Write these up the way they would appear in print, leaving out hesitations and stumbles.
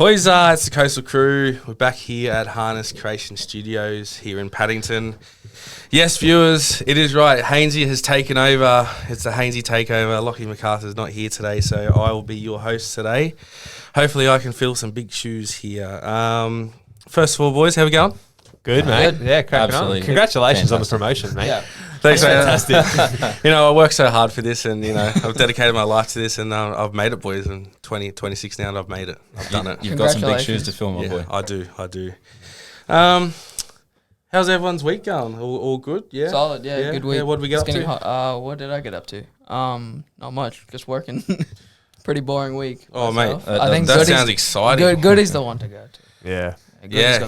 Hoyza, it's the Coastal Crew. We're back here at Harness Creation Studios here in Paddington. Yes, viewers, it is right. Hainsey has taken over. It's the Hainsey takeover. Lockie MacArthur's not here today, so I will be your host today. Hopefully I can fill some big shoes here. First of all, boys, how we going? Good, mate. Good. Yeah, cracking on. Congratulations on the promotion, mate. Yeah. Thanks, mate. Fantastic. I worked so hard for this, and I've dedicated my life to this, and I've made it, boys. And 26 now, and I've made it. I've done it. You've got some big shoes to fill, my boy. I do. How's everyone's week going? All good? Yeah. Solid, yeah. Good week. Yeah, what did we get up to? What did I get up to? Not much. Just working. Pretty boring week. Oh, myself. mate. I think that sounds exciting. Goody's the one to go to. Yeah.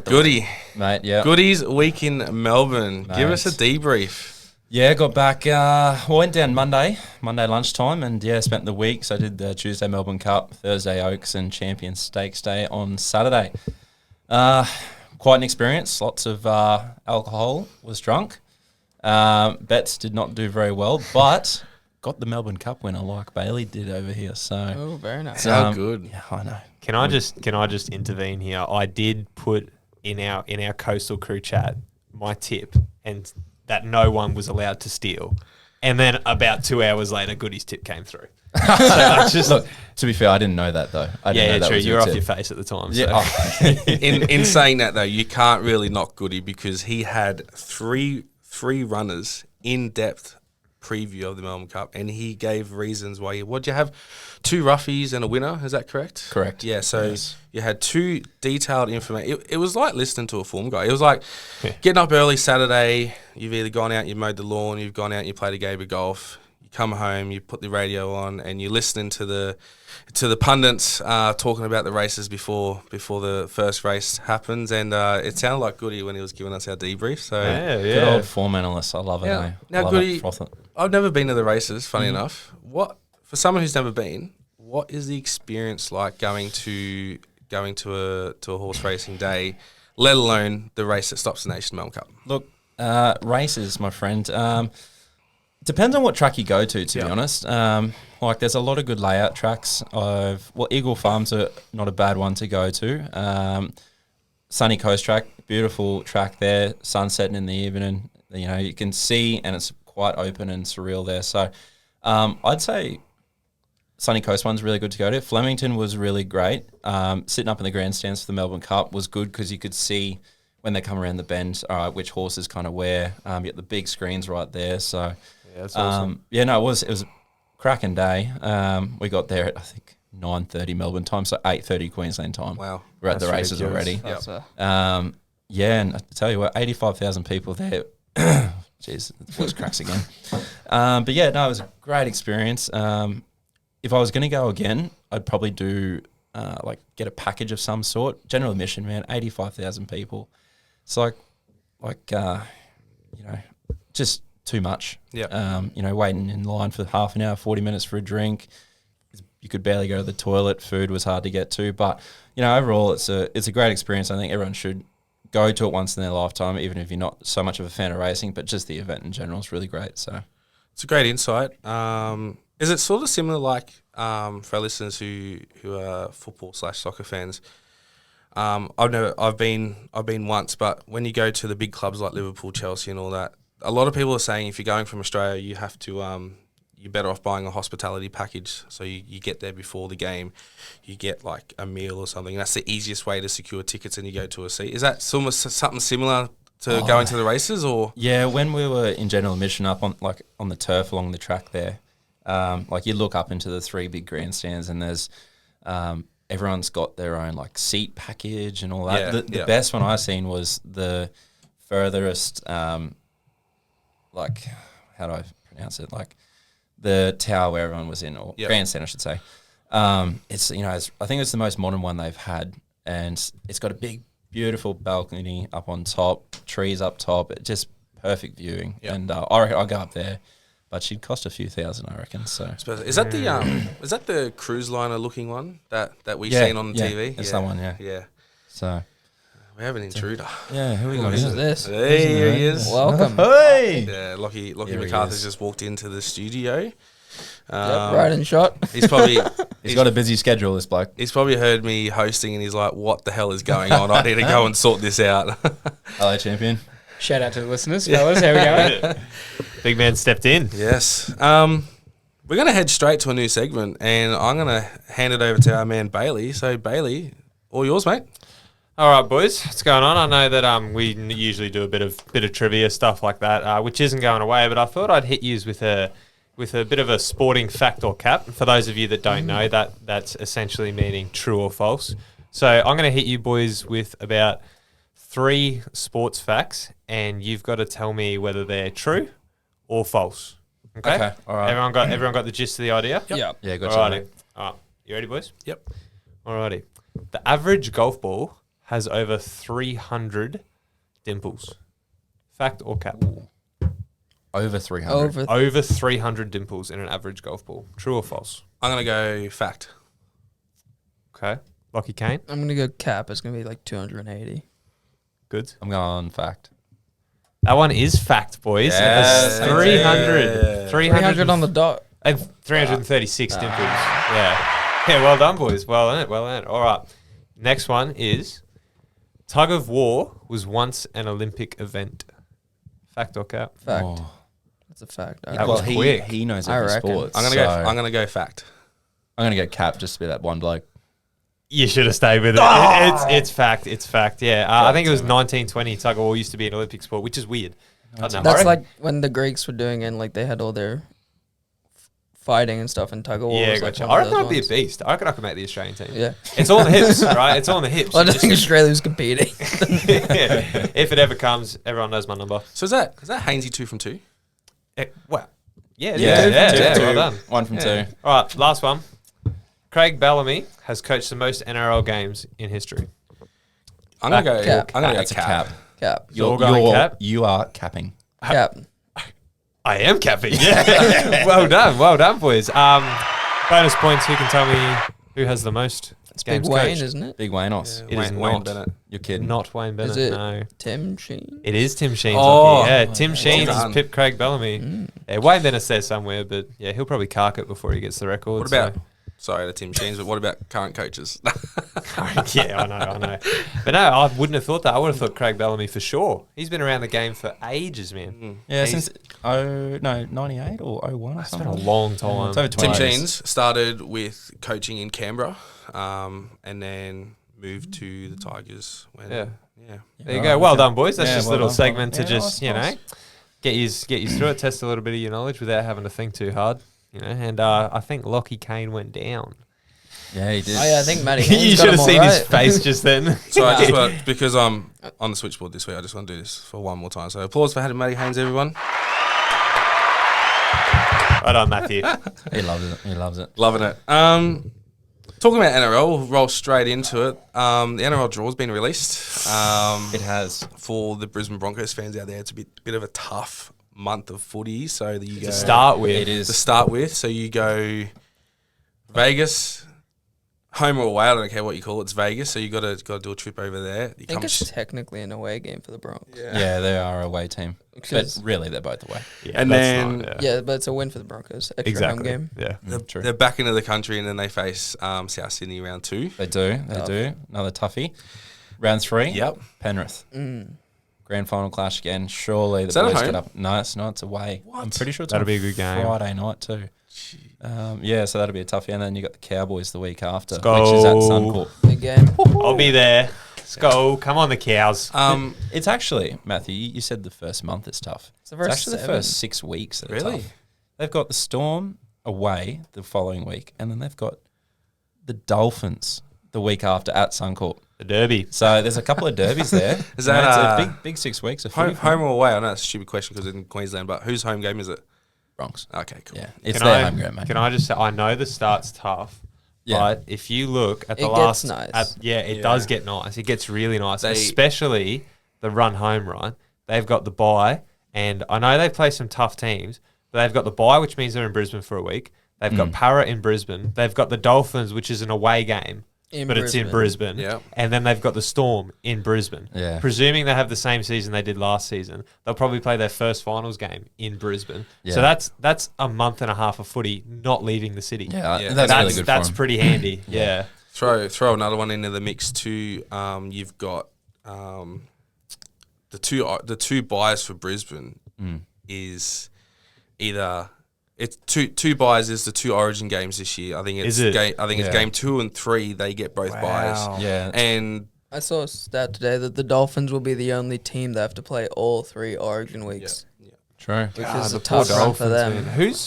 Goody. Mate, yeah. Goody's week in Melbourne. Mate. Give us a debrief. Yeah, got back, went down Monday lunchtime, and spent the week. So I did the Tuesday Melbourne Cup, Thursday Oaks, and Champions Stakes Day on Saturday. Quite an experience. Lots of alcohol. Was drunk. Bets did not do very well, but got the Melbourne Cup winner like Bailey did over here. So Oh, very nice. How good. Yeah, I know. Can I just intervene here? I did put in our Coastal Crew chat my tip, and that no one was allowed to steal. And then about 2 hours later, Goody's tip came through. So I just Look, to be fair, I didn't know that though. I didn't know that true. was You were off tip. your face at the time. Yeah. So. In saying that though, you can't really knock Goody because he had three runners in depth preview of the Melbourne Cup, and he gave reasons why. What'd you have? 2 roughies and a winner. Is that correct? Correct. Yeah. So Yes. you had 2 detailed information. It was like listening to a form guy. It was like getting up early Saturday. You've either gone out, you mowed the lawn, you've gone out, you played a game of golf. You come home, you put the radio on, and you're listening to the pundits talking about the races before the first race happens. And it sounded like Goody when he was giving us our debrief. So Good old form analyst. I love it. Now- eh? now Love Goody- it. Froth it. I've never been to the races, funny enough. For someone who's never been, what is the experience like going to a horse racing day, let alone the race that stops the Nation Melbourne Cup? Look, races, my friend. Depends on what track you go to be honest. There's a lot of good layout tracks. Eagle Farms are not a bad one to go to. Sunny Coast track, beautiful track there. Sun setting in the evening. You can see, and it's quite open and surreal there. So I'd say Sunny Coast one's really good to go to. Flemington was really great. Sitting up in the grandstands for the Melbourne Cup was good because you could see when they come around the bend, all right, which horses kind of where. You get the big screens right there. So That's awesome. it was a cracking day. We got there at I think 9:30 Melbourne time, so 8:30 Queensland time. Wow. We're at the That's races already. ridiculous. That's And I tell you what, 85,000 people there. Jeez, the voice cracks again. It was a great experience. If I was going to go again, I'd probably do get a package of some sort. General admission, man, 85,000 people. It's just too much. Yeah. Waiting in line for half an hour, 40 minutes for a drink. You could barely go to the toilet. Food was hard to get to. But, overall, it's a great experience. I think everyone should go to it once in their lifetime, even if you're not so much of a fan of racing, but just the event in general is really great. So It's a great insight. Is it sort of similar for our listeners who are football/soccer fans? I've been once, but when you go to the big clubs like Liverpool, Chelsea, and all that, a lot of people are saying if you're going from Australia, you have to you're better off buying a hospitality package. So you get there before the game, you get like a meal or something. That's the easiest way to secure tickets, and you go to a seat. Is that something similar to going to the races, or? Yeah, when we were in general admission up on the turf along the track there, you look up into the 3 big grandstands, and there's everyone's got their own seat package and all that. Yeah, the best one I seen was the furthest, how do I pronounce it? The tower where everyone was in, or grandstand, I should say. I think it's the most modern one they've had, and it's got a big, beautiful balcony up on top, trees up top. It's just perfect viewing. Yep. And I reckon I'll go up there, but she'd cost a few thousand, I reckon. So is that the cruise liner looking one that we've seen on the TV? It's that one, yeah. Yeah. So we have an intruder. Yeah, who we got? Who's this? Hey, here he is. Welcome. Hey. Yeah, Lockie Here he MacArthur's is. just walked into the studio. Right in shot. He's probably He's got a busy schedule, this bloke. he's probably heard me hosting and he's like, "What the hell is going on? I need to go and sort this out." Hello, champion. Shout out to the listeners, fellas. How we going? Big man stepped in. Yes. We're going to head straight to a new segment, and I'm going to hand it over to our man Bailey. So, Bailey, all yours, mate. All right, boys, what's going on? I know that we usually do a bit of trivia stuff like that, which isn't going away. But I thought I'd hit you with a bit of a sporting fact or cap. For those of you that don't know, that's essentially meaning true or false. So I'm going to hit you boys with about 3 sports facts, and you've got to tell me whether they're true or false. Okay. All right. Everyone got the gist of the idea? Yep. Yeah, gotcha. Alrighty. All right. You ready, boys? Yep. Alrighty. The average golf ball has over 300 dimples. Fact or cap? Over 300. Over 300 dimples in an average golf ball. True or false? I'm going to go fact. Okay. Lockie Kane? I'm going to go cap. It's going to be like 280. Good. I'm going fact. That one is fact, boys. Yes, It's 300. 300 on the dot. 336 dimples. Yeah. Yeah, well done, boys. Well earned. All right. Next one is tug of war was once an Olympic event. Fact or cap? Fact. Oh. That's a fact. That was quick. He knows I every reckon. sport. I'm going to go fact. I'm gonna go cap just to be that one bloke. You should have stayed with it. It's fact. It's fact. Yeah. I think it was 1920. Tug of war used to be an Olympic sport, which is weird. I don't know. That's like when the Greeks were doing it and like they had all their fighting and stuff and tug of war. Yeah, was, like, gotcha. one I of reckon I'd those be a ones. beast. I reckon I could make the Australian team. Yeah. It's all on the hips, right? It's all on the hips. Well, I don't think Just- Australia's competing. Yeah. If it ever comes, everyone knows my number. So is that Hainsey 2 from 2? Well, yeah, Yeah, well done. 1 from 2. All right, last one. Craig Bellamy has coached the most NRL games in history. I'm going to go Cap. I'm going to go That's a cap. cap. Cap. You're all going cap? You are capping. Cap. I am capping. Yeah. Well done, boys. Bonus points. Who can tell me who has the most It's Big games Wayne, coached? isn't it? Big Waynos. It is Wayne not. Bennett. You're kidding. Not Wayne Bennett. Is it No. Tim Sheen? It is Tim Sheen's. Oh. Hockey. Yeah, Tim Sheen's done. pipped Craig Bellamy. Yeah, Wayne Bennett says somewhere, but yeah, he'll probably cark it before he gets the record. What about, sorry to Tim Sheens, but what about current coaches? Yeah, I know. But no, I wouldn't have thought that. I would have thought Craig Bellamy for sure. He's been around the game for ages, man. Yeah, He's- since 98 or 01 or It's been something. a long time. It's over 20 Tim years. Sheens started with coaching in Canberra and then moved to the Tigers. When, Yeah. Yeah. There you go. Well done, boys. That's Yeah, just a well little done. segment to Yeah, just, nice. get you through it, test a little bit of your knowledge without having to think too hard. And I think Lockie Kane went down. Yeah, he did. Oh yeah, I think Matty. You should have seen his face just then. So I just want, because I'm on the switchboard this week, I just want to do this for one more time. So applause for Matty Haynes, everyone. Well done, Matthew. He loves it. He loves it. Loving it. Talking about NRL, we'll roll straight into it. The NRL draw's been released. It has. For the Brisbane Broncos fans out there, it's a bit of a tough month of footy. So that you go To start with. It is. to start with. So you go Vegas, home or away. I don't care what you call it. It's Vegas. So you got to do a trip over there. You I think it's technically an away game for the Broncos. Yeah, they are a away team. But Because- really, they're both away. Yeah, And that's then- not- Yeah, but it's a win for the Broncos. Extra exactly. home game. Yeah. True. They're back into the country, and then they face South Sydney round 2. They do. They do. Another toughie. Round 3. Yep. Penrith. Mm. Grand final clash again. Surely the Is that at boys home? get up. No, it's not. It's away. I'm pretty sure it's That'll on be a good game. Friday night too. Yeah, so that'll be a toughie. And then you got the Cowboys the week after, Let's go. which is at Suncorp. Big game. I'll be there. Let's go. Come on, the cows. It's actually, Matthew, you said the first month is tough. It's the It's first actually the 7. first 6 weeks that are Really? tough. They've got the Storm away the following week, and then they've got the Dolphins the week after at Suncorp. The Derby. So there's a couple of derbies there. Is that, it's a big 6 weeks of footy. home or away? I know it's a stupid question because it's in Queensland, but whose home game is it? Bronx. Okay, cool. Yeah, it's Can their I, home game, mate. can I just say, I know the start's tough, Yeah. but if you look at the It gets last... nice. it does get nice. It gets really nice, They- especially the run home, right? They've got the bye, and I know they play some tough teams, but they've got the bye, which means they're in Brisbane for a week. They've got Para in Brisbane. They've got the Dolphins, which is an away game but it's in Brisbane. Yeah. And then they've got the Storm in Brisbane. Yeah. Presuming they have the same season they did last season, they'll probably play their first finals game in Brisbane. Yeah. So that's a month and a half of footy not leaving the city. Yeah. That's really good That's for 'em. pretty handy. Yeah. Throw another one into the mix too. You've got the two buys for Brisbane is either it's two buys is the 2 Origin games this year. I think it's Is it? it's game 2 and 3. They get both buys. Yeah. And I saw a stat today that the Dolphins will be the only team that have to play all 3 Origin weeks, True. which Ah, is the a poor tough run for Dolphins, them.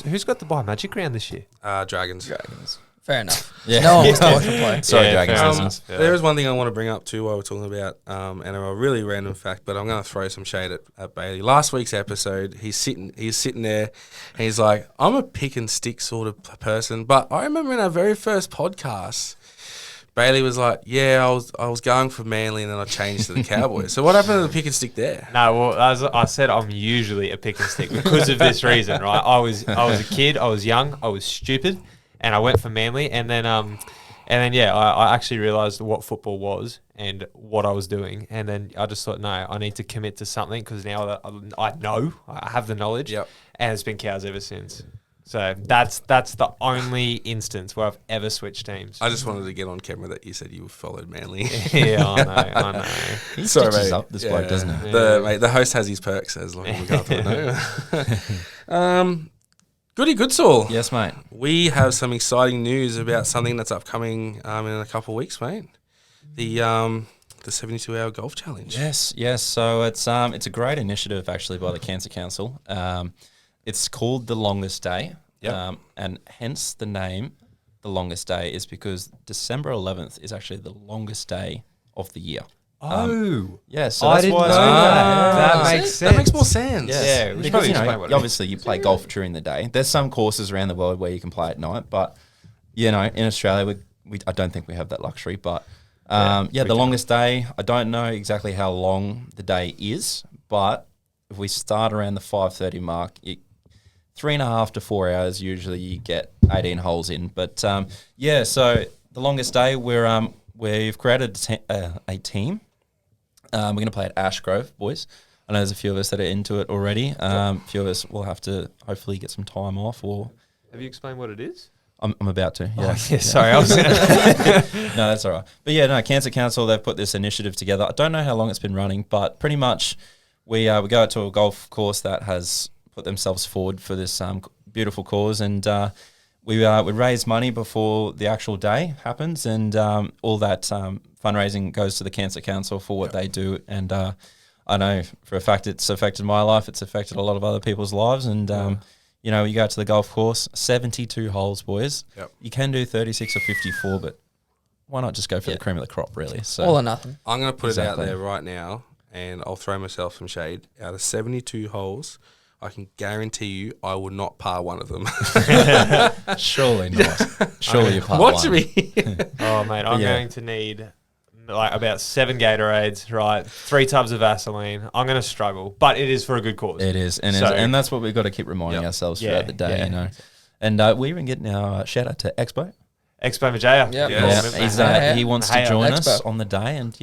man. Who's got the buy Magic round this year? Dragons. Dragons. Fair enough. Yeah. No one wants to watch them play. Sorry, Yeah, Dragons fair listeners. enough. Yeah. There is one thing I want to bring up too while we're talking about, and a really random fact, but I'm going to throw some shade at Bailey. Last week's episode, he's sitting there, and he's like, "I'm a pick and stick sort of person," but I remember in our very first podcast, Bailey was like, "Yeah, I was going for Manly, and then I changed to the Cowboys." So what happened to the pick and stick there? No, well, as I said, I'm usually a pick and stick because of this reason, right? I was a kid, I was young, I was stupid, and I went for Manly, and then I actually realised what football was and what I was doing, and then I just thought, no, I need to commit to something because now that I know, I have the knowledge, Yep. and it's been Cows ever since. So that's the only instance where I've ever switched teams. I just wanted to get on camera that you said you followed Manly. Yeah, I know. He Sorry, stitches mate. up this bloke, doesn't he? The host has his perks, as long as we can't know. Goody Goodsall. Yes, mate. We have some exciting news about something that's upcoming in a couple of weeks, mate. The 72-hour golf challenge. Yes. So it's a great initiative actually by the Cancer Council. It's called the Longest Day, Yep. and hence the name. The Longest Day is because December 11th is actually the longest day of the year. Yeah, so I that's didn't why know it's- that. That makes sense. That makes more sense. Yes. Yeah, we should because, probably you know, explain what it obviously you play golf during the day. There's some courses around the world where you can play at night, but you know, in Australia, I don't think we have that luxury. But the longest day. I don't know exactly how long the day is, but if we start around the 5:30 mark, 3.5 to 4 hours usually you get 18 holes in. But so the longest day we've created a team. We're going to play at Ashgrove, boys. I know there's a few of us that are into it already. A few of us will have to hopefully get some time off. Or Have you explained what it is? I'm about to. Yeah. Oh, yeah, sorry. I was No, that's all right. But Cancer Council, they've put this initiative together. I don't know how long it's been running, but pretty much we go out to a golf course that has put themselves forward for this beautiful cause, and we raise money before the actual day happens, and all that fundraising goes to the Cancer Council for what they do. And I know for a fact it's affected my life. It's affected a lot of other people's lives, and you go out to the golf course, 72 holes, boys. Yep. You can do 36 or 54, but why not just go for the cream of the crop, really? So All or nothing. I'm going to put it out Exactly. there right now, and I'll throw myself some shade. Out of 72 holes, I can guarantee you I will not par one of them. surely not. Surely you part Watch one. me. Oh, mate, I'm Yeah. going to need like about 7 Gatorades, right? 3 tubs of Vaseline. I'm going to struggle, but it is for a good cause. It is, and So- and that's what we've got to keep reminding Yep. ourselves Yeah, throughout the day, yeah. And we even get now shout out to Expo. Expo Majaya. Yep. Yeah. Yeah. He wants to Hey, join Expo. us on the day, and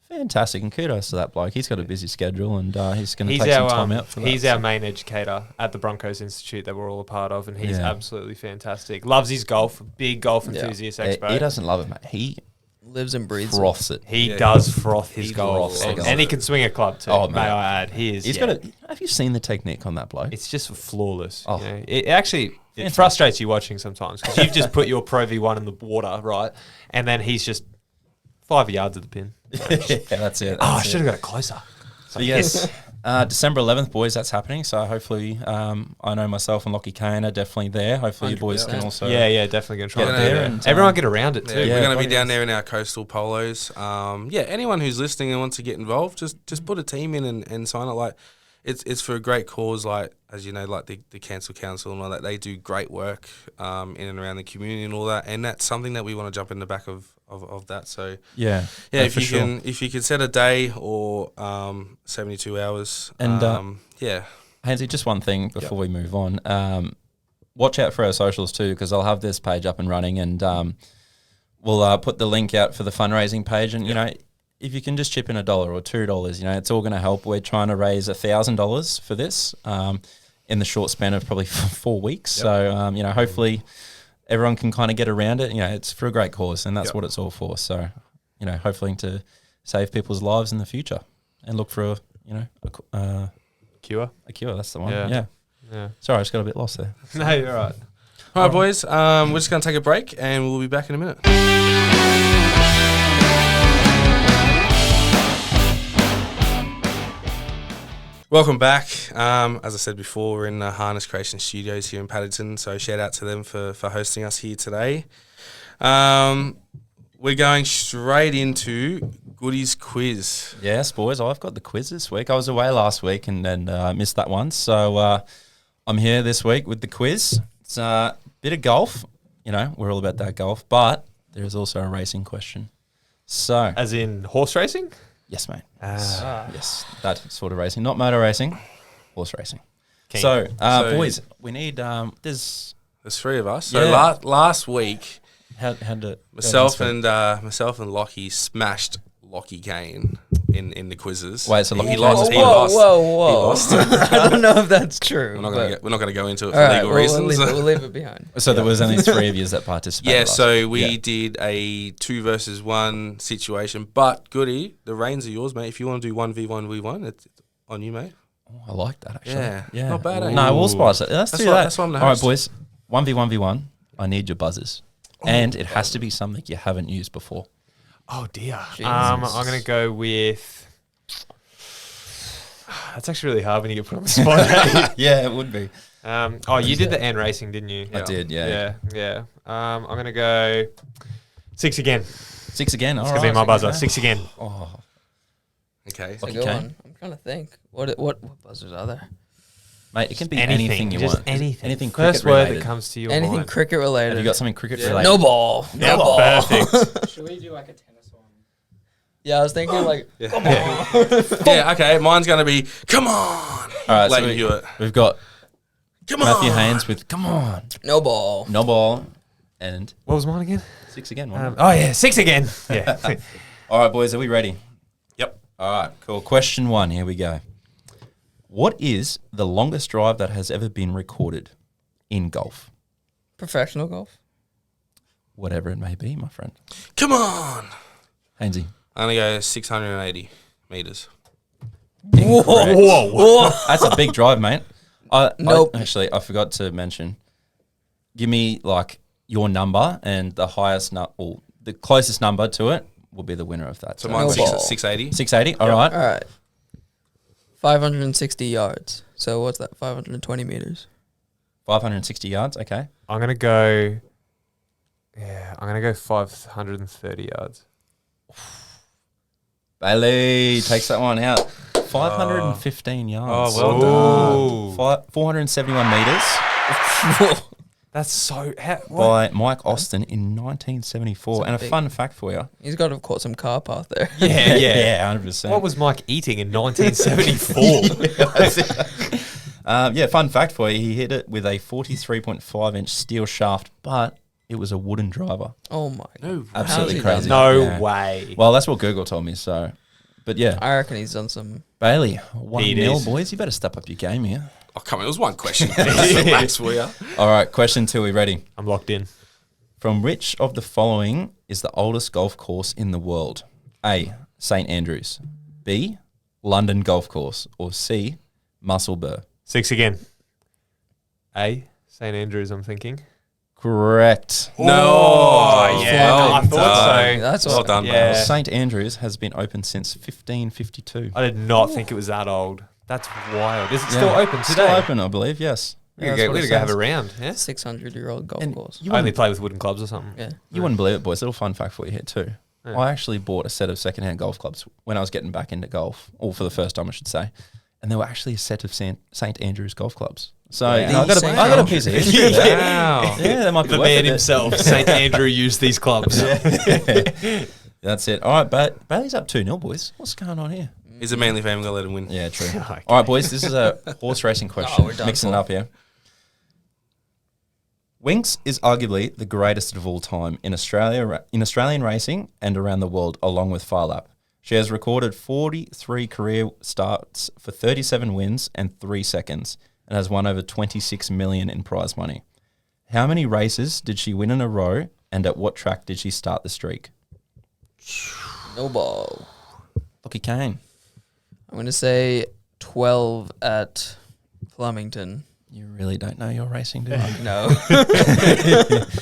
fantastic, and kudos to that bloke. He's got a busy schedule, and he's going to He's take some our time out for that. he's our main educator at the Broncos Institute that we're all a part of, and he's Yeah. absolutely fantastic. Loves his golf, big golf enthusiast. Expo. He doesn't love it, mate. He Lives and breathes. froths it. He Yeah, does froth his he golf, froths and, the and he golf. can swing a club too. Oh, may mate. I add, he is. He's got a. Have you seen the technique on that bloke? It's just flawless. Oh. You know? It actually frustrates you watching sometimes because you've just put your Pro V1 in the water, right? And then he's just 5 yards of the pin. yeah, that's it. Oh, I that's it. should have got it closer. But yes, December 11th, boys, that's happening. So hopefully, I know myself and Lockie Kane are definitely there. Hopefully, you boys can 100%. also. Yeah, definitely going to try Get to there do and, that. Everyone get around it Yeah, too. we're going to be bloody down there in our coastal polos. Anyone who's listening and wants to get involved, just put a team in and sign up. Like, it's for a great cause. Like, as you know, like the Cancer Council and all that, they do great work in and around the community and all that. And that's something that we want to jump in the back of that. So Yeah. yeah, No, if for you sure. can set a day or 72 hours. And, yeah. Hansy, just one thing before we move on. Watch out for our socials too, because I'll have this page up and running. And we'll put the link out for the fundraising page, and you know, if you can just chip in $1 or $2, you know, it's all going to help. We're trying to raise $1,000 for this in the short span of probably 4 weeks. Yep. So you know, hopefully everyone can kind of get around it. You know, it's for a great cause, and that's what it's all for. So you know, hopefully to save people's lives in the future and look for a Cure. A cure. That's the one. Yeah. Sorry, I just got a bit lost there. No, you're right. All right, boys. We're just going to take a break, and we'll be back in a minute. Welcome back. As I said before, we're in the Harness Creation Studios here in Paddington, so shout out to them for hosting us here today. We're going straight into Goody's quiz. Yes, boys, I've got the quiz this week. I was away last week and then missed that one, so I'm here this week with the quiz. It's a bit of golf. You know, we're all about that golf, but there is also a racing question. So, As in horse racing? yes, mate. Ah. Yes, that sort of racing, not motor racing, horse racing. Keen. So, So- boys, we need there's There's three of us. So Yeah. last week, how to myself and Lockie smashed Lockie Kane in the quizzes. Wait, so he Lockie lost. He Whoa, lost. whoa. He lost. I don't know if that's true. We're not going to go into it All for right, legal we'll reasons. leave it behind. So there was only 3 of you that participated. Yeah, last so week. we Yeah. did a 2 versus 1 situation. But Goody, the reins are yours, mate. If you want to do 1v1v1, it's on you, mate. Oh, I like that actually. Yeah. Not bad, eh? No, we'll spice it. Let's do why- that. that's why I'm the All right, host. boys. 1v1v1. I need your buzzers, and it has to be something you haven't used before. Oh, dear. Jesus. I'm going to go with... That's actually really hard when you get put on the spot. Yeah, it would be. You did the N racing, didn't you? I did. Yeah. Yeah. I'm going to go 6 again. 6 again. All It's right. going to be my buzzer. Okay. 6 again. Oh, Okay. It's a Lucky good Kane. one. I'm trying to think. What buzzers are there? mate, it can be anything you just want. anything. Anything First cricket word related. that comes to your Anything mind. cricket related? Have you got something cricket Yeah. related? No ball. No Yep, ball. perfect. Should we do like a tennis one? Yeah, I was thinking like, come on. Yeah, okay. Mine's going to be, come on. All right, so Leighton Hewitt. we've got Come Matthew on. Haynes with "Come on, No ball. no ball," and What was mine again? 6 again. wasn't it? Oh, yeah, 6 again. Yeah. All right, boys, are we ready? Yep. All right, cool. Question 1, here we go. What is the longest drive that has ever been recorded in golf? Professional golf. Whatever it may be, my friend. Come on. Hainsey. I'm going to go 680 metres. Whoa. That's a big drive, mate. Nope. Actually, I forgot to mention. Give me like your number and the highest or the closest number to it will be the winner of that. So No mine's ball. 680. 680. All right. All right. 560 yards. So what's that? 520 meters. 560 yards. Okay. I'm going to go... Yeah, I'm going to go 530 yards. Bailey takes that one out. 515 yards. Oh, well done. 471 meters That's so... by Mike Austin in 1974. That's And a big. fun fact for you. He's got to have caught some car path there. Yeah, yeah, 100%. What was Mike eating in 1974? Yeah, fun fact for you. He hit it with a 43.5 inch steel shaft, but it was a wooden driver. Oh my. No. Absolutely he crazy. No Yeah. way. Well, that's what Google told me. So, but yeah, I reckon he's done some. Bailey, 1-0, is. boys. You better step up your game here. Oh, come on. It was one question. Max for you. All right, question 2. We ready? I'm locked in. From which of the following is the oldest golf course in the world? A. St Andrews. B. London Golf Course. Or C. Musselburgh. 6 again. A. St Andrews, I'm thinking. Correct. No. yeah. Well I thought done. so. That's Well what. done, Yeah. Bales. St Andrews has been open since 1552. I did not think it was that old. That's wild. Is it still Yeah. open today? Still open, I believe. Yes. We're Yeah, going that's to what go it have a says. round. Yeah? 600-year-old golf And course. you I only wouldn't, play with wooden clubs or something. Yeah. you wouldn't believe it, boys. Little fun fact for you here too. Yeah. I actually bought a set of secondhand golf clubs when I was getting back into golf, or for the first time, I should say. And they were actually a set of St Andrews golf clubs. So Wow. you know, I got St. a piece of history there. Wow. Yeah, that might be The worth man it. himself, St Andrew, used these clubs. That's it. All right, Bailey's up 2-0, boys. What's going on here? He's a Manly fan. We're going to let him win. Yeah, true. Okay. All right, boys, this is a horse racing question. we're done Mixing it for. up here. Winx is arguably the greatest of all time in Australian racing and around the world, along with Phar Lap. She has recorded 43 career starts for 37 wins and 3 seconds and has won over 26 million in prize money. How many races did she win in a row, and at what track did she start the streak? No ball. Lockie Kane. I'm going to say 12 at Flemington. You really don't know your racing, do you? No.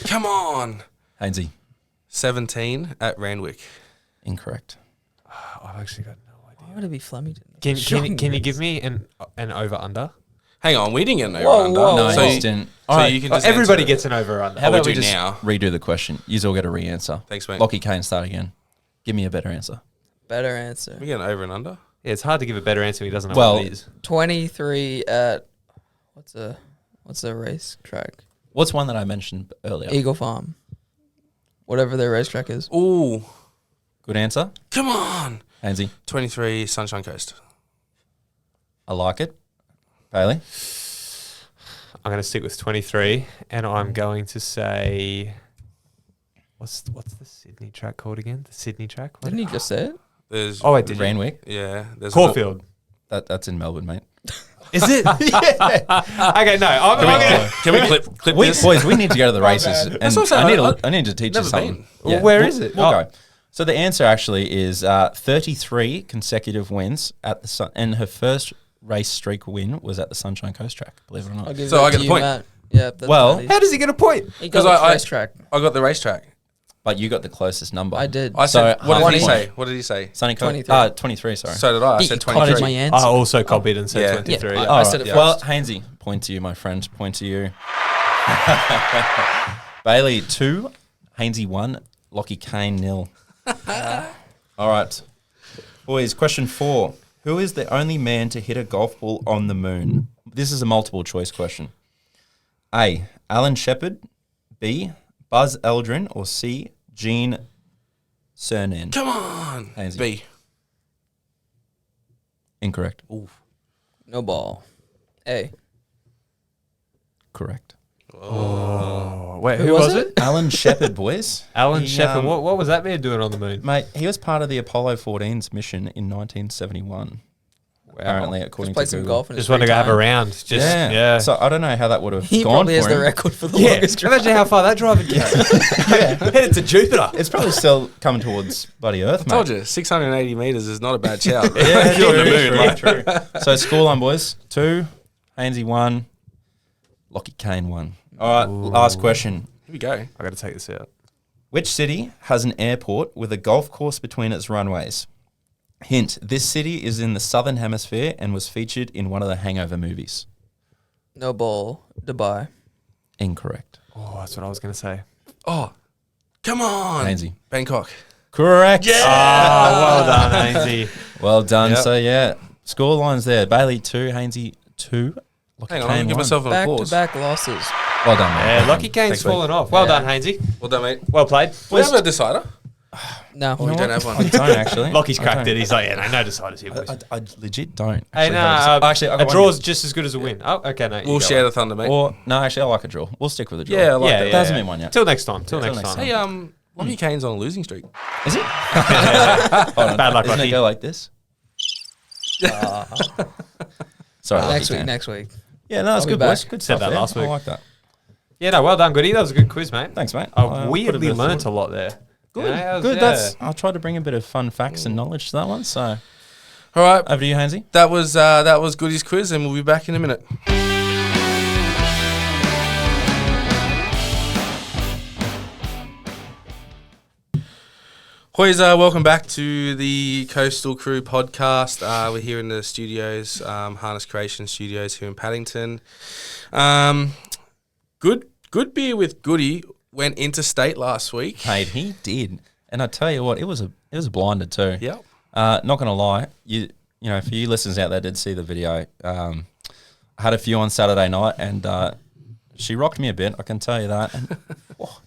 Come on. Hainsey. 17 at Randwick. Incorrect. I've actually got no idea. Why would it be Flemington? Can you give me an over under? Hang on, we didn't get an over Whoa, under. whoa, No, whoa. so you you, didn't. so All right, you can just Everybody answer gets an over under. How How about we we do just now? redo the question? You all get a re-answer. Thanks, mate. Lockie Kane, start again. Give me a better answer. Better answer. We get an over and under. Yeah, it's hard to give a better answer when he doesn't know Well, what it is. 23 at what's a race track? What's one that I mentioned earlier? Eagle Farm. Whatever their racetrack is. Ooh, Good answer. come on. Hainsey. 23 Sunshine Coast. I like it. Bailey. I'm going to stick with 23, and I'm going to say, what's the Sydney track called again? The Sydney track? What? Didn't you just say it? There's Oh, wait, did you? Randwick. yeah. There's Caulfield. That's in Melbourne, mate. Is it? yeah. Okay, no. I'm going to... Can we clip We, this? boys, we need to go to the races. bad. And That's what I'm saying. I need to teach you Never something. been. Well, where is it? We'll go. So the answer actually is 33 consecutive wins at the and her first race streak win was at the Sunshine Coast track, believe it or not. I'll give So that I get to the you, point. Matt. Yeah. That's Well, Matty. How does he get a point? He 'Cause got the I- racetrack. I got the racetrack. But you got the closest number. I did. I said, So, what did he 20. say? What did he say? Sunny Coast. 23. 23, sorry. So did I. I You said copied 23. my answer. I also copied and said Yeah. 23. Yeah. Yeah. I said it Well, first. Hainsey, point to you, my friend. Point to you. Bailey 2, Hainsey 1, Lockie Kane 0. All right. Boys, question 4. Who is the only man to hit a golf ball on the moon? This is a multiple choice question. A. Alan Shepard. B. Buzz Aldrin. Or C. Gene Cernan. Come on. Hainsey. B. Incorrect. No ball. A. Correct. Oh, wait, Who who was was it? it? Alan Shepard, boys. Alan He, Shepard. What was that man doing on the moon? Mate, he was part of the Apollo 14's mission in 1971. Apparently, according Just played to some Google. golf in his Just want to free go have a time. round. Just, yeah. So I don't know how that would have He gone probably for has the him. record for the Yeah. longest drive. Imagine how far that drive would go. Headed to Jupiter. It's probably still coming towards bloody Earth, I mate. told you, 680 metres is not a bad shout. Yeah, If you're on the moon, like. true. So scoreline, boys. 2, Hainsey 1, Lockie Kane 1. All right, last question. Here we go. I got to take this out. Which city has an airport with a golf course between its runways? Hint, this city is in the southern hemisphere and was featured in one of the Hangover movies. No ball. Dubai. Incorrect. Oh, that's what I was going to say. Oh, come on. Hainsey. Bangkok. Correct. Oh, well done, Hainsey. Well done. Yep. So, yeah, score lines there. Bailey 2, Hainsey 2. Lockie Hang on, Kane I'll give 1. myself an applause. Back-to-back losses. Well done, mate. Yeah, Lockie Kane's Thanks, mate. fallen off. Well Yeah. done, Hainsey. Well done, mate. Well played. Do we have a decider? No. Oh, we don't have I one. don't actually. Lockie's I cracked don't. it. He's like, yeah, no deciders here, boys. I legit don't. Hey, actually no, have actually, I a got one draw's here. just as good as a win. Oh, okay, no. you We'll go share on. the thunder, mate. Or no, actually, I like a draw. We'll stick with a draw. Yeah, I like Yeah, that. yeah. There hasn't been one yet. Till next time. Till Till next next time. Hey, Lockie Kane's on a losing streak. Is it? Bad luck, Doesn't it Lockie. go like this? Sorry, Next Lockie week. Kane. Next week. Yeah, no, that's I'll be good, boys. back. Good Said stuff that there. last week. I like that. Yeah, no, well done, Goody. That was a good quiz, mate. Thanks, mate. I Put a weirdly bit of learnt thought. a lot there. Good, Yeah, good. yeah. That's. I tried to bring a bit of fun facts and knowledge to that one. So All right. over to you, Hainsey. That was Goody's quiz, and we'll be back in a minute. Boys, welcome back to the Coastal Crew podcast. We're here in the studios, Harness Creation Studios here in Paddington. Good beer with Goody went interstate last week. Mate, he did, and I tell you what, it was a blinder too. Yep. Not gonna lie, you know, for you listeners out there, did see the video. I had a few on Saturday night, and she rocked me a bit. I can tell you that. And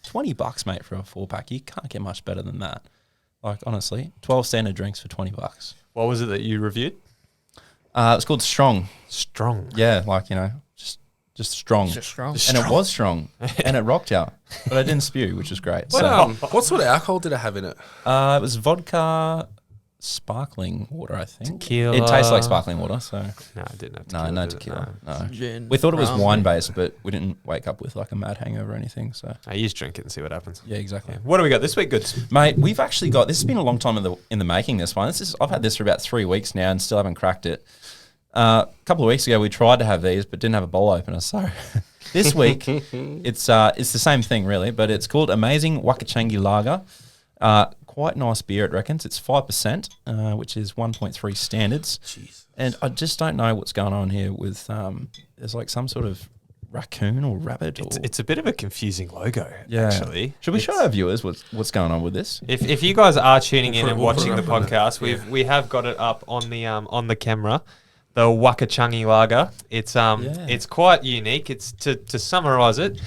$20, mate, for a 4-pack. You can't get much better than that. Like honestly, 12 standard drinks for $20. What was it that you reviewed? It's called Strong. Strong. Yeah, like just just strong. Just strong. And it was strong. And it rocked out. But I didn't spew, which was great. What sort of alcohol did it have in it? It was vodka, sparkling water, I think. Tequila. It tastes like sparkling water, so No, I didn't have no, tequila. no did it? tequila. No. Gin, We thought it was rum. wine-based, but we didn't wake up with like a mad hangover or anything, so No, you just drink it and see what happens. yeah, exactly. What do we got this week, Goods? Mate, we've actually got, this has been a long time in the making, this one. I've had this for about 3 weeks now and still haven't cracked it. A couple of weeks ago, we tried to have these, but didn't have a bowl opener, so... This week, it's the same thing really, but it's called Amazing Wakachangi Lager. Quite nice beer, it reckons. It's 5%, which is 1.3 standards. Jeez. And I just don't know what's going on here with, there's like some sort of raccoon or rabbit. It's a bit of a confusing logo, actually. Should we show our viewers what's going on with this? If you guys are tuning in and we'll put watching it the up on podcast, we have got it up on the camera. The Wakachangi Lager. It's quite unique. It's to summarize it,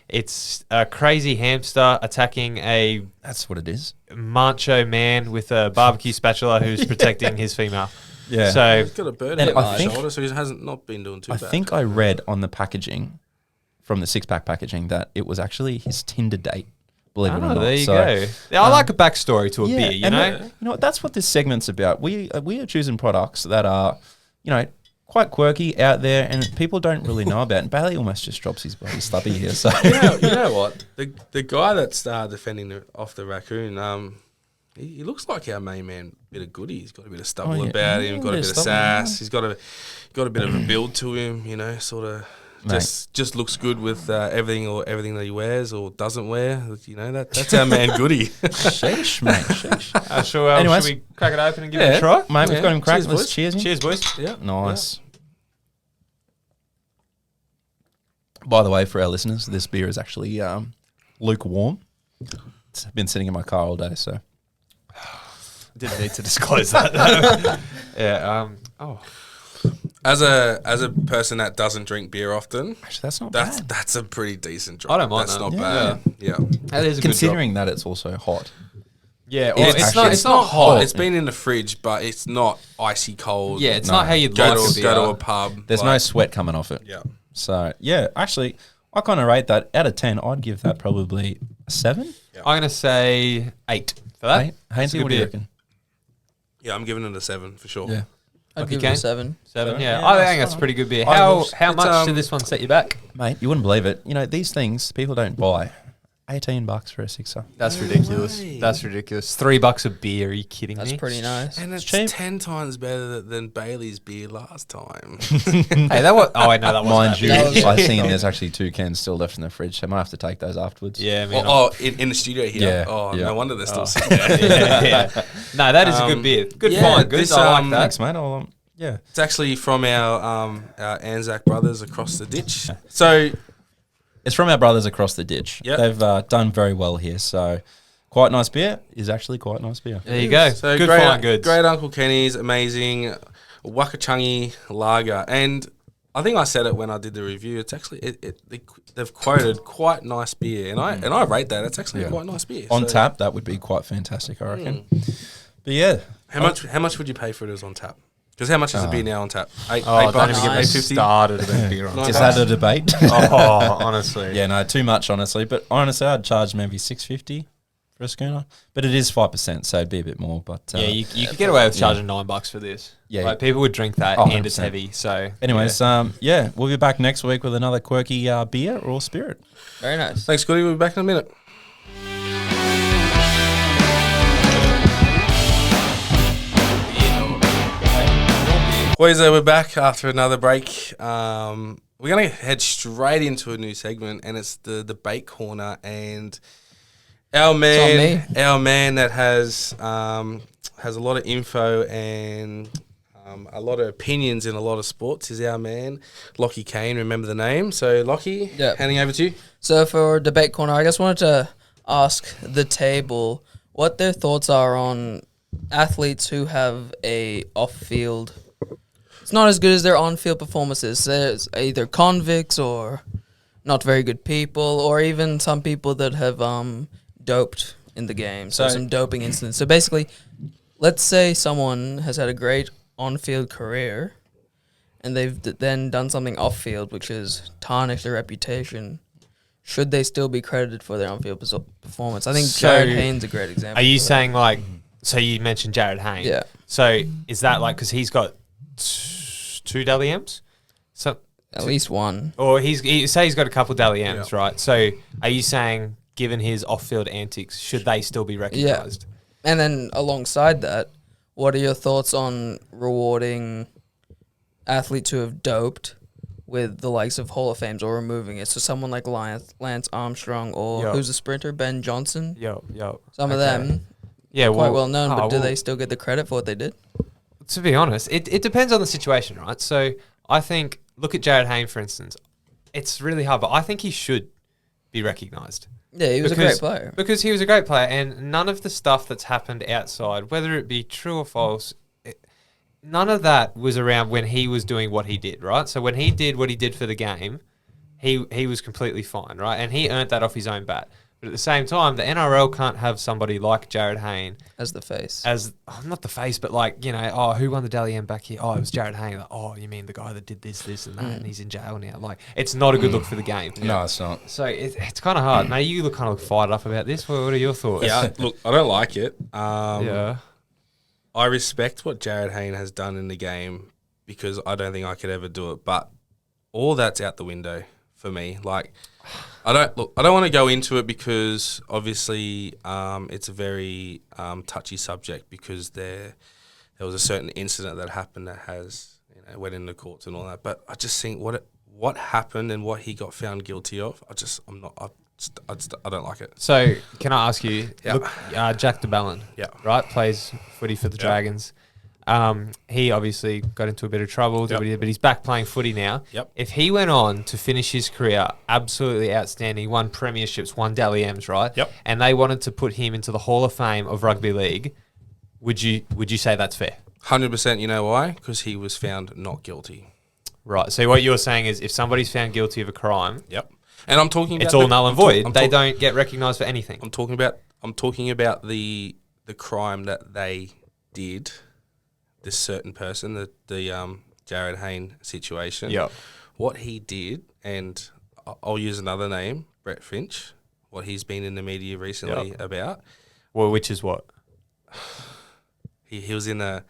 it's a crazy hamster attacking a That's what it is. macho man with a barbecue spatula who's protecting his female. Yeah. So He's got a bird And on I his think- shoulder, so he hasn't not been doing too I bad. think I read on the packaging, from the 6-pack packaging, that it was actually his Tinder date. Believe it or not. there you So, go. Yeah, I like a backstory to a beer, you and know? you know what? That's what this segment's about. We are choosing products that are, you know, quite quirky out there, and people don't really know about. And Bailey almost just drops his bloody stubby here. So you know what? The guy that's defending off the raccoon, he looks like our main man. Bit of Goody. He's got a bit of stubble yeah. about Yeah, him. Got a bit of stubble, sass. He's got a bit of a build to him. You know, sort of. Just looks good with everything that he wears or doesn't wear. You know that's our man Goody. sheesh, mate. Sheesh. Should Anyways. we crack it open and give it a try? Mate, we've got him cracked. Cheers, Let's boys. cheers him. Cheers, boys. Yeah, Nice. By the way, for our listeners, this beer is actually lukewarm. It's been sitting in my car all day, so Didn't need to disclose that. Yeah. As a person that doesn't drink beer often, actually that's not that's bad. that's a pretty decent drop. I don't mind That's that. not Yeah. bad. Yeah. That is a Considering that it's also hot. Yeah, Well, It's actually- not. It's not hot. Oh. It's been in the fridge, but it's not icy cold. Yeah, it's No. not how you'd Go like to to go to a be. pub. There's no sweat coming off it. Yeah. So yeah, actually, I kind of rate that out of 10. I'd give that probably a 7. I'm gonna say 8 for that. Hey, Hainsey, what do you reckon? Yeah, I'm giving it a 7 for sure. Yeah. I'd Lucky give it Kane? a 7. 7. Yeah, Yeah, I that's think that's fine. a pretty good beer. I How will- how it's, much did this one set you back? Mate, you wouldn't believe it. You know, these things people don't buy. $18 for a 6er. That's ridiculous. way. That's ridiculous. $3 a beer. Are you kidding That's me? pretty nice. And it's cheap. 10 times better than Bailey's beer last time. Hey, that was. Oh, I know that was. Mind you, That was- I think there's actually 2 cans still left in the fridge. So I might have to take those afterwards. Yeah, man. in the studio here. Yeah, Oh, yeah. no wonder they're still sitting there. yeah. No, that is a good beer. Good yeah, find. Good. this, I like that. Thanks, mate. I'll, yeah. It's actually from our Anzac brothers across the ditch. So It's from our brothers across the ditch. Yep. They've done very well here. So quite nice beer is actually quite nice beer. There you go. So Good great, find. Good. Great Uncle Kenny's amazing Wakachangi lager, and I think I said it when I did the review. It's actually they've quoted quite nice beer, and I rate that. It's actually Yeah. a quite nice beer. On So tap, that would be quite fantastic, I reckon. But yeah, How much would you pay for it as on tap? Because how much is the beer now on tap? Eight Oh, bucks, don't even get me Nice. $8.50? started about beer on. Nice. is that a debate? Oh, honestly. Yeah, no, too much, honestly. But honestly, I'd charge maybe $6.50 for a schooner. But it is 5%, so it'd be a bit more. But Yeah, you could get away with charging $9 for this. Yeah. Like people would drink that, Oh, and it's 100%. heavy. So, anyways, yeah, we'll be back next week with another quirky beer or spirit. Very nice. Thanks, Goody. We'll be back in a minute. Boys, we're back after another break. We're going to head straight into a new segment, and it's the debate corner. And our man that has a lot of info and a lot of opinions in a lot of sports is our man, Lockie Kane. Remember the name. So, Lockie, Yep. handing over to you. So for debate corner, I just wanted to ask the table what their thoughts are on athletes who have a off-field. It's not as good as their on-field performances. There's either convicts or not very good people, or even some people that have doped in the game. So some doping incidents. So basically, let's say someone has had a great on-field career, and they've then done something off field which has tarnished their reputation, should they still be credited for their on-field performance? I think So, Jared Hayne's a great example. Are you for that. saying like? So you mentioned Jared Hayne. Yeah. So is that like because he's got 2 Dally M's? So At least one. or he's got a couple Dally M's, Yeah. right? So are you saying, given his off-field antics, should they still be recognised? And then alongside that, what are your thoughts on rewarding athletes who have doped with the likes of Hall of Fames or removing it? So someone like Lance Armstrong or Yeah. who's a sprinter, Ben Johnson. Yo. Some of them Yeah, quite well known, but do well, they still get the credit for what they did? To be honest, it depends on the situation, right? So I think, look at Jared Hayne, for instance. It's really hard, but I think he should be recognised. Yeah, he was a great player. Because he was a great player, and none of the stuff that's happened outside, whether it be true or false, none of that was around when he was doing what he did, right? So when he did what he did for the game, he was completely fine, right? And he earned that off his own bat. But at the same time, the NRL can't have somebody like Jared Hayne As the face. as not the face, but like, oh, who won the Dally M back here? Oh, it was Jared Hayne. Like, oh, you mean the guy that did this, and that, and he's in jail now? Like, it's not a good look for the game. No, it's not. So it's kind of hard, mate. You look kind of fired up about this. What are your thoughts? Yeah, look, I don't like it. Yeah. I respect what Jared Hayne has done in the game because I don't think I could ever do it. But all that's out the window for me. Like, I don't want to go into it because obviously it's a very touchy subject because there was a certain incident that happened that has went into courts and all that. But I just think what happened and what he got found guilty of. I don't like it. So can I ask you? Yeah. Look, Jack DeBellin, Yeah. right, plays footy for the Dragons. He obviously got into a bit of trouble, Yep. but he's back playing footy now. Yep. If he went on to finish his career absolutely outstanding, won premierships, won Dally M's, right? Yep. And they wanted to put him into the Hall of Fame of rugby league, would you say that's fair? 100%. You know why? Because he was found not guilty. Right. So what you're saying is, if somebody's found guilty of a crime, Yep. And I'm talking about it's all null and void. I'm They don't get recognised for anything. I'm talking about the crime that they did. This certain person, the Jared Hayne situation. Yep. What he did, and I'll use another name, Brett Finch. What he's been in the media recently about. Well, which is what? He was in the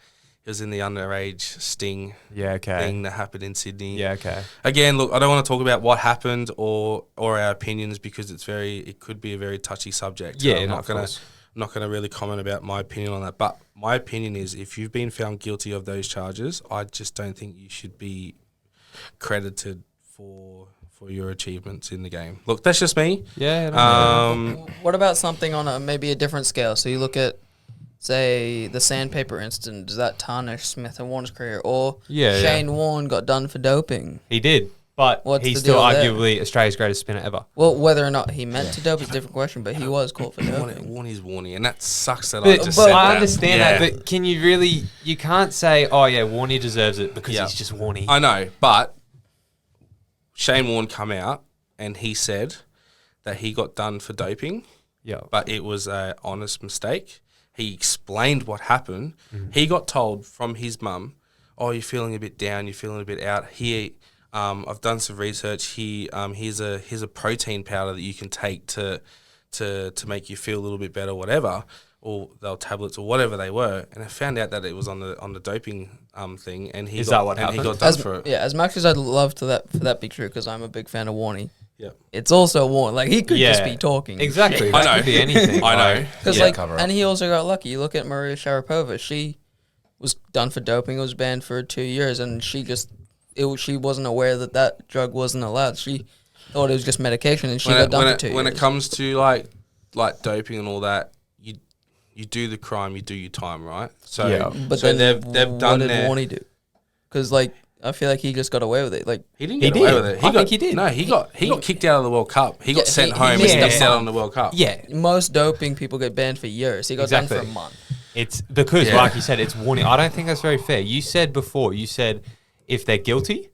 underage sting Yeah. Okay. thing that happened in Sydney. Yeah. Okay. Again, look, I don't want to talk about what happened or our opinions because it could be a very touchy subject. Yeah. I'm no, not of gonna course. I'm not going to really comment about my opinion on that, but my opinion is if you've been found guilty of those charges, I just don't think you should be credited for your achievements in the game. Look, that's just me. Yeah. No, What about something on maybe a different scale? So you look at, say, the sandpaper incident. Does that tarnish Smith and Warner's career? Or Shane Warne got done for doping. he did, but What's he's the still deal there? arguably Australia's greatest spinner ever. Well, whether or not he meant to dope is a different question, but he was caught for doping. Warney's Warney, and that sucks that I But, just but said I that. understand Yeah. that, but can you really? You can't say, "Oh yeah, Warney deserves it because Yeah. he's just Warney." I know, but Shane Warne come out and he said that he got done for doping, Yeah, but it was an honest mistake. He explained what happened. Mm-hmm. He got told from his mum, "Oh, you're feeling a bit down. You're feeling a bit out." I've done some research. Here's a protein powder that you can take to make you feel a little bit better, whatever, or they'll tablets or whatever they were. And I found out that it was on the doping thing, and he Is got, that what and he happened? got done for it. Yeah, as much as I'd love for that be true, because I'm a big fan of Warney, Yeah, it's also Warne. Like, he could just Yeah. be talking. exactly. I That know. could be anything. I know. Like, Because Yeah, cover up. and he also got lucky. You look at Maria Sharapova. She was done for doping. Was banned for 2 years, and she wasn't aware that drug wasn't allowed. She thought it was just medication, and she got done for 2 years. When it comes to like doping and all that, you do the crime, you do your time, right? So Yeah. But so then they've done what did their. Warney do? Because I feel like he just got away with it. Like, He didn't He get away did. with it. I think he did. No, he got kicked out of the World Cup. He got Yeah, sent he home and missed he a missed out month. on the World Cup. yeah, most doping people get banned for years. He got done Exactly. for a month. it's because, Yeah. like you said, it's Warney. I don't think that's very fair. You said before, if they're guilty,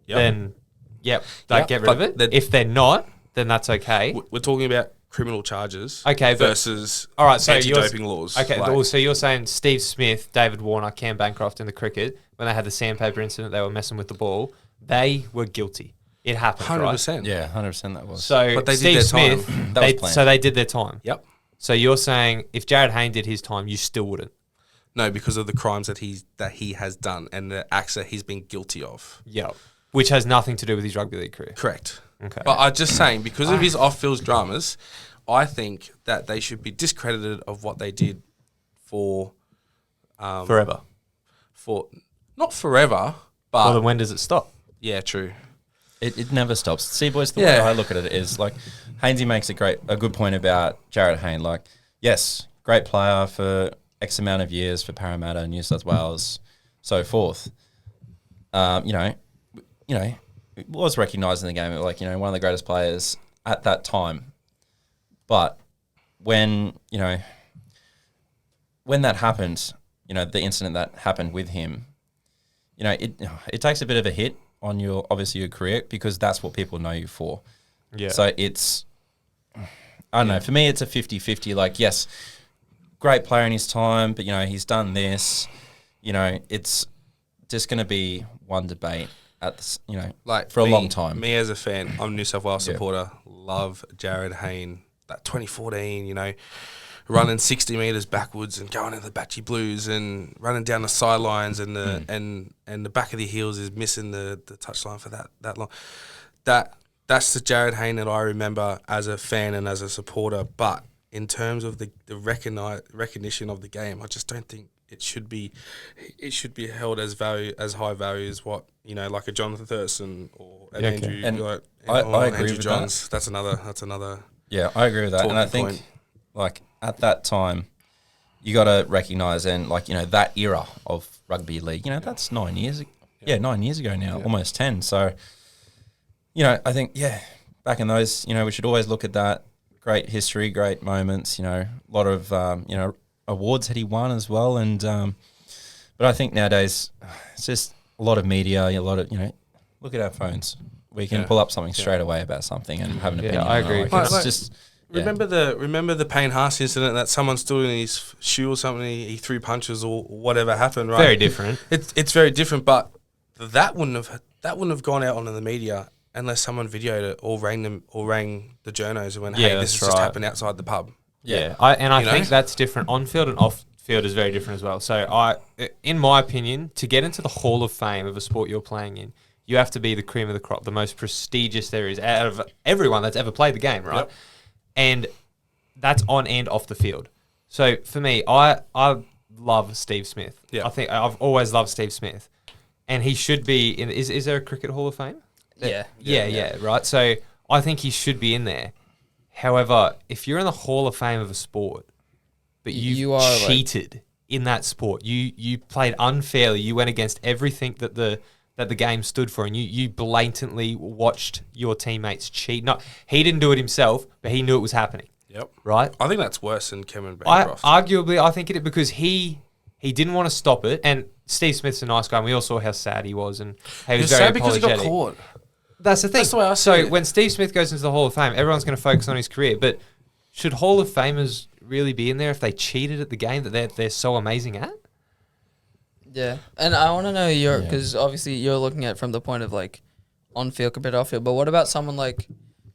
Yep. then don't Yep, get rid but of it. the- If they're not, then that's okay. We're talking about criminal charges. Okay, but- versus All right, so anti-doping laws. Okay, Like, so you're saying Steve Smith, David Warner, Cam Bancroft in the cricket, when they had the sandpaper incident, they were messing with the ball. They were guilty. It happened, 100%. Yeah, 100% that was. So But they did Steve their Smith, time. That was planned. so they did their time. Yep. So you're saying if Jared Hayne did his time, you still wouldn't? No, because of the crimes that he has done and the acts that he's been guilty of. Yeah. Which has nothing to do with his rugby league career. Correct. Okay. But I'm just saying, because of his off-field dramas, I think that they should be discredited of what they did for Forever. for not forever, but Well, then when does it stop? yeah, true. It never stops. See, boys, the way Yeah. I look at it is like Hainsey makes a good point about Jared Hayne. Like, yes, great player for X amount of years for Parramatta, New South Wales, so forth. You know, was recognised in the game, like, one of the greatest players at that time. But when that happened, the incident that happened with him, it takes a bit of a hit on your career, because that's what people know you for. Yeah. So it's, I don't know, for me it's a 50-50. Like, yes, great player in his time, but he's done this. It's just going to be one debate at this, Like for a me- long time. Me as a fan, I'm a New South Wales Yeah. supporter. Love Jared Hayne. That 2014, running 60 metres backwards and going in the Batchy Blues and running down the sidelines and the and the back of the heels is missing the touchline for that long. That's the Jared Hayne that I remember as a fan and as a supporter. But in terms of the recognition of the game, I just don't think it should be held as high value as what like a Jonathan Thurston or an Yeah, Andrew. And like, I or agree Andrew with Johns. That's another. Yeah, I agree with that. And I Talking think, point. like, at that time, you got to recognise, and, like, that era of rugby league, that's 9 years. Yeah, 9 years ago now, almost 10. So, I think, back in those, we should always look at that. Great history, great moments, a lot of, awards that he won as well. And, but I think nowadays, it's just a lot of media, a lot of, look at our phones. We can pull up something straight away about something and have an opinion. I on it. agree. Like, Like- it's like- just Remember the Payne Haas incident that someone stood in his shoe or something, he threw punches or whatever happened, right? Very different. It's very different, but that wouldn't have gone out onto the media unless someone videoed it or rang the journos and went, hey, Yeah, this has that's just right. happened outside the pub. Yeah, I You know? think that's different. On field and off field is very different as well. So in my opinion, to get into the Hall of Fame of a sport you're playing in, you have to be the cream of the crop, the most prestigious there is out of everyone that's ever played the game, right? Yep. And that's on and off the field. So for me, I love Steve Smith. Yeah. I think I've always loved Steve Smith, and he should be in. Is there a cricket Hall of Fame? Yeah, right. So I think he should be in there. However, if you're in the Hall of Fame of a sport, but You are, like- cheated in that sport, you played unfairly, you went against everything that the game stood for, and you blatantly watched your teammates cheat. Not he didn't do it himself, but he knew it was happening, Yep. right? I think that's worse than Cameron Bancroft. I think it because he didn't want to stop it, and Steve Smith's a nice guy, and we all saw how sad he was, and how he was You're very sad because he apologetic. got caught. That's the thing. That's the way I see so it. when Steve Smith goes into the Hall of Fame, everyone's going to focus on his career. But should Hall of Famers really be in there if they cheated at the game that they're so amazing at? Yeah, and I want to know because obviously you're looking at it from the point of like on field compared to off field. But what about someone like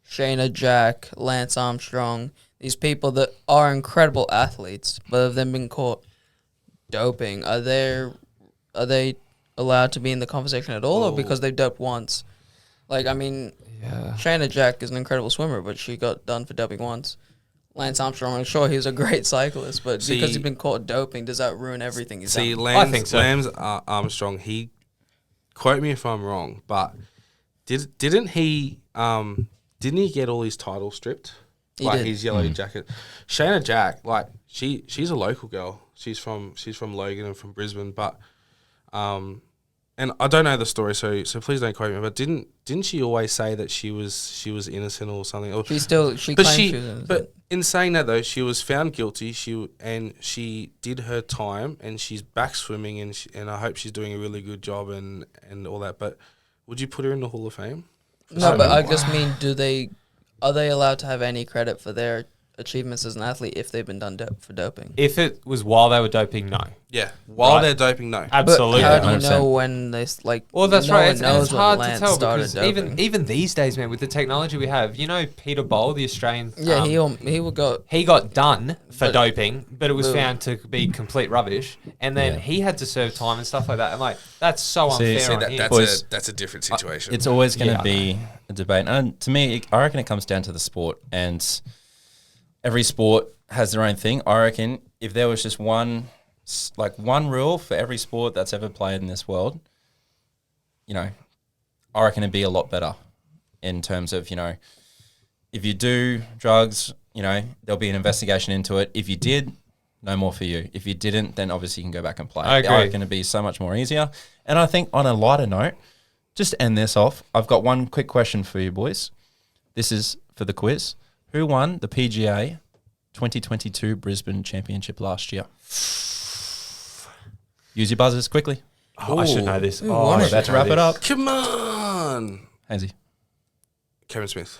Shayna Jack, Lance Armstrong? These people that are incredible athletes, but have then been caught doping. Are they allowed to be in the conversation at all, or because they've doped once? Like, I mean, Shayna Jack is an incredible swimmer, but she got done for doping once. Lance Armstrong, I'm sure he was a great cyclist, but because he's been caught doping, does that ruin everything he's done? Lance, I think so. Lance Armstrong, he, quote me if I'm wrong, but didn't he get all his titles stripped? He Like did. his yellow jacket. Shayna Jack, like she's a local girl. She's from Logan and from Brisbane, but and I don't know the story, so please don't quote me. But didn't she always say that she was innocent or something? Or, She claims she was innocent. but in saying that though, she was found guilty. She did her time, and she's back swimming, and I hope she's doing a really good job and all that. But would you put her in the Hall of Fame? No, but I just mean, do they are they allowed to have any credit for their achievements as an athlete if they've been done for doping? If it was while they were doping, no. Yeah, while Right. they're doping, no. Absolutely. But how do you 100%. know when they Well, that's no right. one It's knows when hard to Lance tell started because doping. even these days, man, with the technology we have, you know, Peter Bowl, the Australian, Yeah, he will go. he got done for But- doping, but it was Boom. found to be complete rubbish, and then Yeah. he had to serve time and stuff like that. And like, that's so See- unfair see, on him. Boys, That's a different situation. It's always going to Yeah. be a debate. And to me, I reckon it comes down to the sport. And every sport has their own thing. I reckon if there was just one rule for every sport that's ever played in this world, you know, I reckon it'd be a lot better in terms of, you know, if you do drugs, you know, there'll be an investigation into it. If you did, no more for you. If you didn't, then obviously you can go back and play. I agree. reckon it'd be so much more easier. And I think on a lighter note, just to end this off, I've got one quick question for you boys. This is for the quiz. Who won the PGA 2022 Brisbane Championship last year? Use your buzzers quickly. Oh, I should know this. Who Oh, won I it? should Let's know wrap it this. up. Come on. Hazy. Kevin Smith.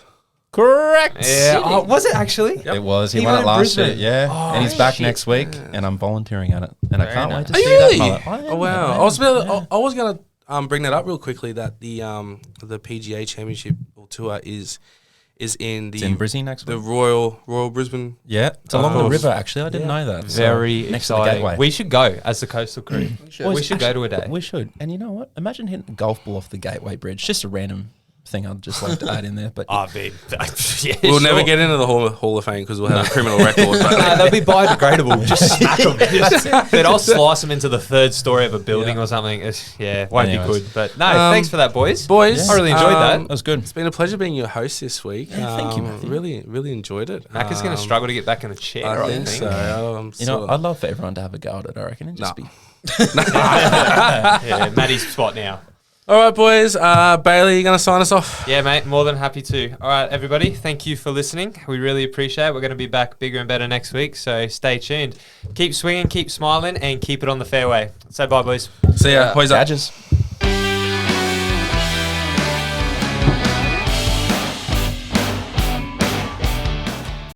Correct. Yeah. Oh, was it actually? It was. He He won won it in last year. Brisbane. Yeah. Oh, and he's back shit. next week, and I'm volunteering at it. And I Very can't wait nice. to Are see you that really? mullet. Oh wow! I was gonna bring that up real quickly. That the PGA Championship or tour is in It's in Brisbane next the week. Royal Brisbane. Yeah. It's Of along the course. river, actually. I didn't know that. So, Very next to the exciting. gateway. We should go as the coastal crew. should. We should go to a day. We should. And you know what? Imagine hitting a golf ball off the Gateway Bridge. Just a random thing I'd just like to add in there. But I mean, yeah, We'll never sure. get into the Hall of Fame because we'll have a criminal record. But Nah, they'll be biodegradable. Just smack them. But I'll slice them into the third story of a building or something. Won't Anyways. be good. But no, thanks for that, boys. boys, I really enjoyed that. that was good. It's been a pleasure being your host this week. Yeah, thank you, Matthew. Really enjoyed it. Mac is going to struggle to get back in the chair. I think so. I'm You know, sort I'd of- love for everyone to have a go at it, I reckon. And just Nah. be. Yeah, Maddie's spot now. All right, boys. Bailey, you gonna sign us off? Yeah, mate, more than happy to. All right, everybody, thank you for listening. We really appreciate it. We're going to be back bigger and better next week, so stay tuned. Keep swinging, keep smiling, and keep it on the fairway. Say bye, boys. See ya. Boys up. Badges.